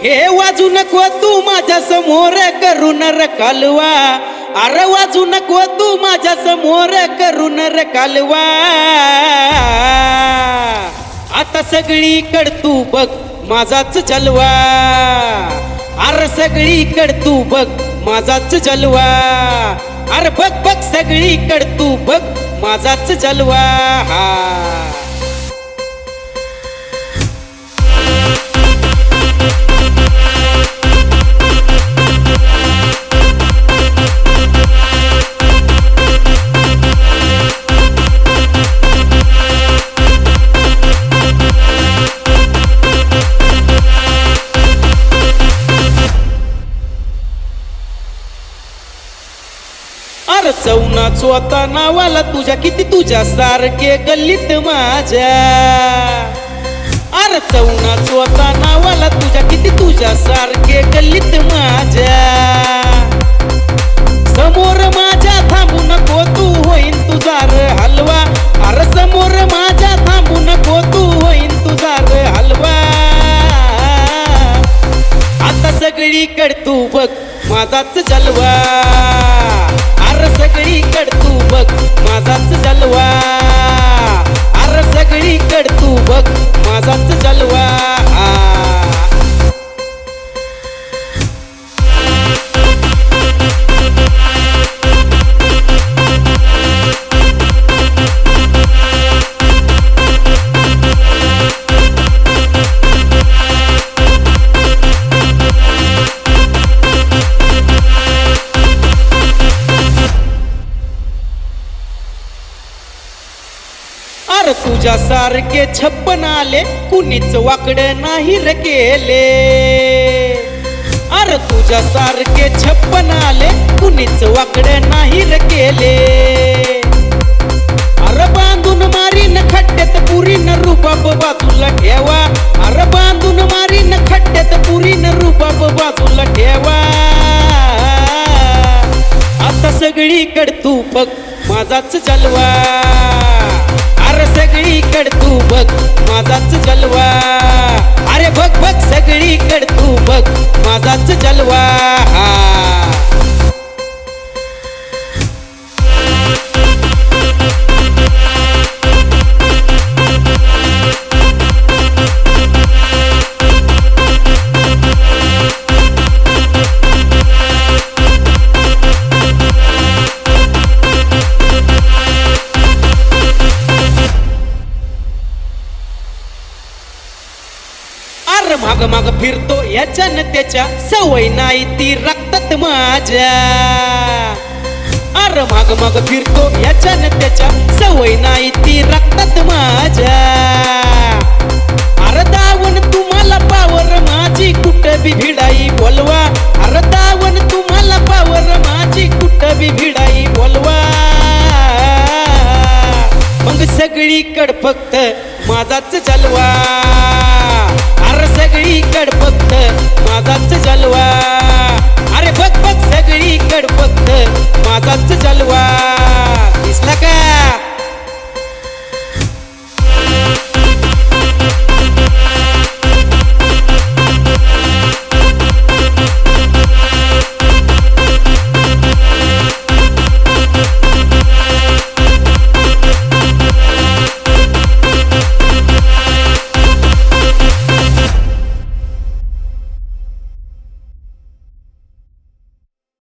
हे वाजू नको तू माझ्या समोर करून र कालवा, अरे वाजू नको तू माझ्या समोर करून र कालवा. आता सगळीकड तू बघ माझाच जलवा, अरे सगळीकड तू बघ माझाच जलवा. अरे बघ बघ सगळीकड तू बघ माझाच जलवा. अरे चौना चोता नावाला तुझ्या किती तुझ्या सारखे गल्लीत माझ्या. अरे चौना चोता नावाला तुझ्या किती तुझ्या सारखे गल्लीत माझ्या. समोर माझ्या थांबू नको तू होईन तुझा र हलवा, अरे समोर माझ्या थांबू नको तू होईन तुझा र हलवा. आता सगळीकड तू बघ माझाच जलवा, अरे सगळीकड तू बघ माझाच जलवा. अरे सगळीकड तू बघ माझाच जलवा. अरे तुझ्या सारखे 56 आले कुणीच वाकड नाही रे केले. अरे तुझ्या सारखे 56 आले कुणीच वाकड नाही रे केले. अरे बांधून मारीन खड्ड्यात पुरीन रुबाब बाजूला ठेवा, अरे बांधून मारीन खड्ड्यात पुरीन रुबाब बाजूला ठेवा. आता सगळीकड तू बघ माझाच जलवा, अरे सगळीकड तू बघ माझाच जलवा. अरे बघ बघ सगळीकड तू बघ माझाच जलवा. अरे माग माग फिरतो याच्यान त्याच्या सवय नाही ती रक्तात माझ्या. अरे माग माग फिरतो याच्यान त्याच्या सवय नाही ती रक्तात माझ्या. अरे दावण तुम्हाला पावर माझी कुठं बी भिडाई बोलवा, अरे दावण तुम्हाला पावर माझी कुठं बी भिडाई बोलवा. मग सगळीकड फक्त माझाच जलवा, अरे सगळीकड फक्त माझाच जलवा. अरे बघ बघ सगळीकड फक्त माझाच जलवा.